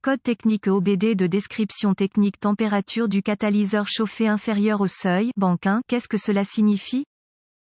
Code technique EOBD de description technique température du catalyseur chauffé inférieur au seuil, banque 1. Qu'est-ce que cela signifie?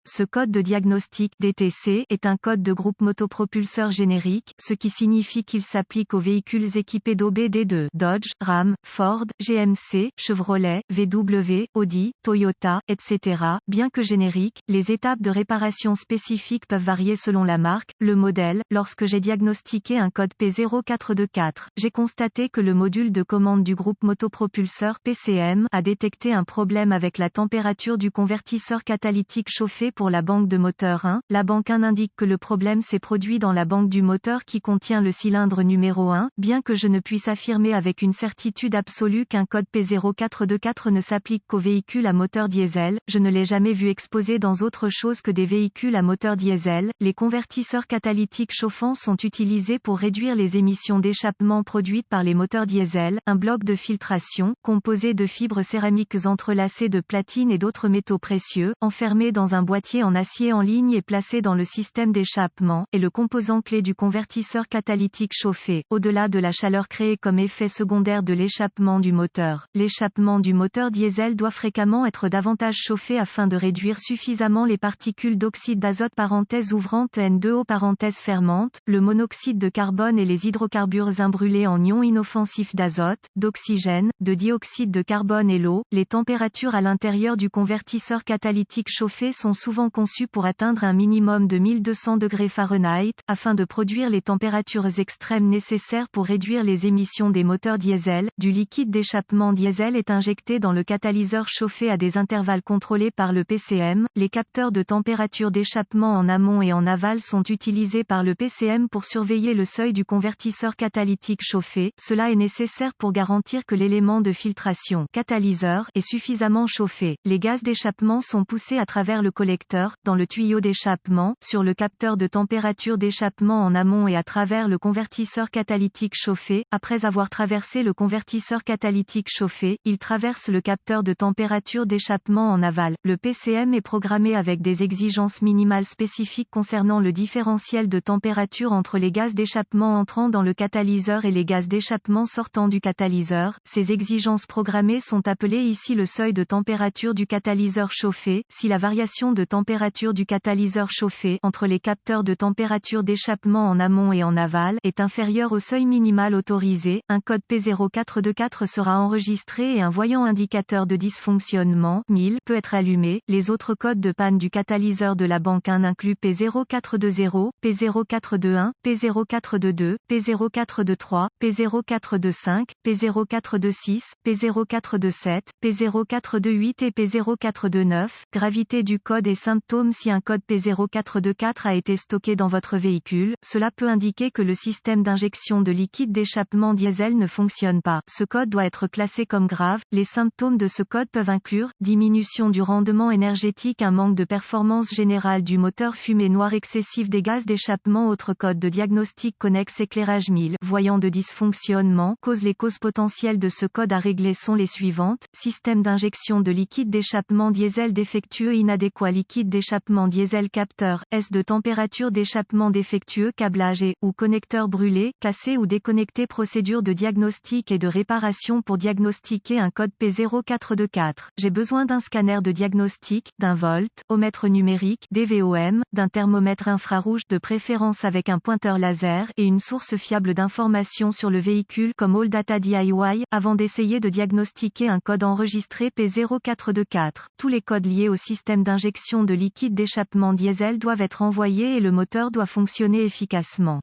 Ce code de diagnostic DTC est un code de groupe motopropulseur générique, ce qui signifie qu'il s'applique aux véhicules équipés d'OBD de Dodge, Ram, Ford, GMC, Chevrolet, VW, Audi, Toyota, etc. Bien que générique, les étapes de réparation spécifiques peuvent varier selon la marque, le modèle. Lorsque j'ai diagnostiqué un code P0424, j'ai constaté que le module de commande du groupe motopropulseur PCM a détecté un problème avec la température du convertisseur catalytique chauffé pour la banque de moteur 1. La banque 1 indique que le problème s'est produit dans la banque du moteur qui contient le cylindre numéro 1. Bien que je ne puisse affirmer avec une certitude absolue qu'un code P0424 ne s'applique qu'aux véhicules à moteur diesel, je ne l'ai jamais vu exposé dans autre chose que des véhicules à moteur diesel. Les convertisseurs catalytiques chauffants sont utilisés pour réduire les émissions d'échappement produites par les moteurs diesel. Un bloc de filtration, composé de fibres céramiques entrelacées de platine et d'autres métaux précieux, enfermé dans un boîtier en acier en ligne et placé dans le système d'échappement, est le composant clé du convertisseur catalytique chauffé, au-delà de la chaleur créée comme effet secondaire de l'échappement du moteur. L'échappement du moteur diesel doit fréquemment être davantage chauffé afin de réduire suffisamment les particules d'oxyde d'azote parenthèse ouvrante N2O parenthèse fermante, le monoxyde de carbone et les hydrocarbures imbrûlés en ions inoffensifs d'azote, d'oxygène, de dioxyde de carbone et l'eau. Les températures à l'intérieur du convertisseur catalytique chauffé sont souvent conçus pour atteindre un minimum de 1200 degrés Fahrenheit, afin de produire les températures extrêmes nécessaires pour réduire les émissions des moteurs diesel. Du liquide d'échappement diesel est injecté dans le catalyseur chauffé à des intervalles contrôlés par le PCM. Les capteurs de température d'échappement en amont et en aval sont utilisés par le PCM pour surveiller le seuil du convertisseur catalytique chauffé. Cela est nécessaire pour garantir que l'élément de filtration, catalyseur, est suffisamment chauffé. Les gaz d'échappement sont poussés à travers le collecteur, dans le tuyau d'échappement, sur le capteur de température d'échappement en amont et à travers le convertisseur catalytique chauffé. Après avoir traversé le convertisseur catalytique chauffé, il traverse le capteur de température d'échappement en aval. Le PCM est programmé avec des exigences minimales spécifiques concernant le différentiel de température entre les gaz d'échappement entrant dans le catalyseur et les gaz d'échappement sortant du catalyseur. Ces exigences programmées sont appelées ici le seuil de température du catalyseur chauffé. Si la variation de température du catalyseur chauffé entre les capteurs de température d'échappement en amont et en aval est inférieure au seuil minimal autorisé, un code P0424 sera enregistré et un voyant indicateur de dysfonctionnement 1000 peut être allumé. Les autres codes de panne du catalyseur de la banque 1 incluent P0420, P0421, P0422, P0423, P0425, P0426, P0427, P0428 et P0429. Gravité du code et symptômes. Si un code P0424 a été stocké dans votre véhicule, cela peut indiquer que le système d'injection de liquide d'échappement diesel ne fonctionne pas. Ce code doit être classé comme grave. Les symptômes de ce code peuvent inclure diminution du rendement énergétique, un manque de performance générale du moteur, fumée noire excessive des gaz d'échappement. Autre code de diagnostic connexe éclairage 1000. Voyant de dysfonctionnement. Les causes potentielles de ce code à régler sont les suivantes: système d'injection de liquide d'échappement diesel défectueux inadéquat, liquide d'échappement diesel capteur S de température d'échappement défectueux, câblage et ou connecteur brûlé, cassé ou déconnecté. Procédure de diagnostic et de réparation pour diagnostiquer un code P0424. J'ai besoin d'un scanner de diagnostic, d'un voltomètre numérique, DVOM, d'un thermomètre infrarouge de préférence avec un pointeur laser et une source fiable d'informations sur le véhicule comme AllData DIY, avant d'essayer de diagnostiquer un code enregistré P0424. Tous les codes liés au système d'injection de liquide d'échappement diesel doivent être envoyés et le moteur doit fonctionner efficacement.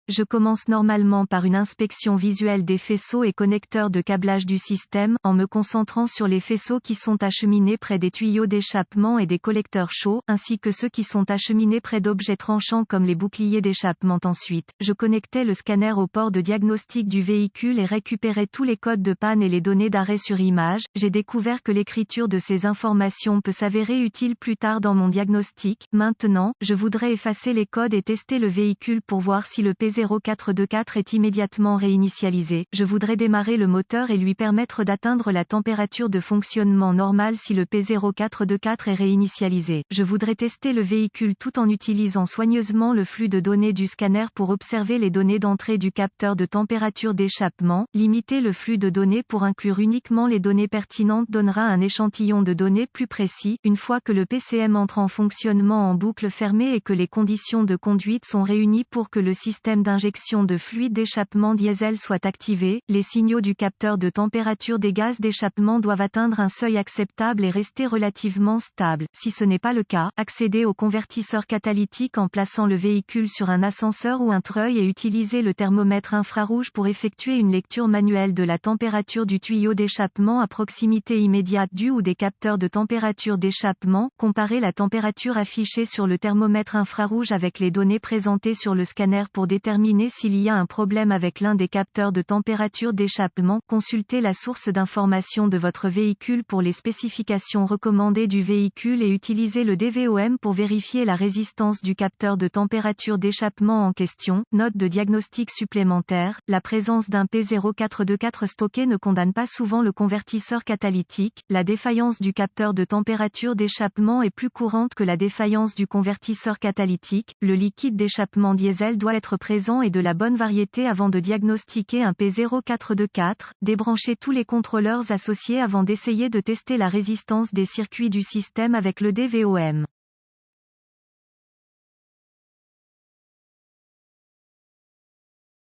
Je commence normalement par une inspection visuelle des faisceaux et connecteurs de câblage du système, en me concentrant sur les faisceaux qui sont acheminés près des tuyaux d'échappement et des collecteurs chauds, ainsi que ceux qui sont acheminés près d'objets tranchants comme les boucliers d'échappement. Ensuite, je connectais le scanner au port de diagnostic du véhicule et récupérais tous les codes de panne et les données d'arrêt sur image. J'ai découvert que l'écriture de ces informations peut s'avérer utile plus tard dans mon diagnostic. Maintenant, je voudrais effacer les codes et tester le véhicule pour voir si le P P0424 est immédiatement réinitialisé. Je voudrais démarrer le moteur et lui permettre d'atteindre la température de fonctionnement normale si le P0424 est réinitialisé. Je voudrais tester le véhicule tout en utilisant soigneusement le flux de données du scanner pour observer les données d'entrée du capteur de température d'échappement. Limiter le flux de données pour inclure uniquement les données pertinentes donnera un échantillon de données plus précis, une fois que le PCM entre en fonctionnement en boucle fermée et que les conditions de conduite sont réunies pour que le système d'injection de fluide d'échappement diesel soit activé. Les signaux du capteur de température des gaz d'échappement doivent atteindre un seuil acceptable et rester relativement stable. Si ce n'est pas le cas, accédez au convertisseur catalytique en plaçant le véhicule sur un ascenseur ou un treuil et utilisez le thermomètre infrarouge pour effectuer une lecture manuelle de la température du tuyau d'échappement à proximité immédiate du ou des capteurs de température d'échappement. Comparez la température affichée sur le thermomètre infrarouge avec les données présentées sur le scanner pour déterminer s'il y a un problème avec l'un des capteurs de température d'échappement. Consultez la source d'information de votre véhicule pour les spécifications recommandées du véhicule et utilisez le DVOM pour vérifier la résistance du capteur de température d'échappement en question. Note de diagnostic supplémentaire: la présence d'un P0424 stocké ne condamne pas souvent le convertisseur catalytique. La défaillance du capteur de température d'échappement est plus courante que la défaillance du convertisseur catalytique. Le liquide d'échappement diesel doit être présent et de la bonne variété avant de diagnostiquer un P0424. Débranchez tous les contrôleurs associés avant d'essayer de tester la résistance des circuits du système avec le DVOM.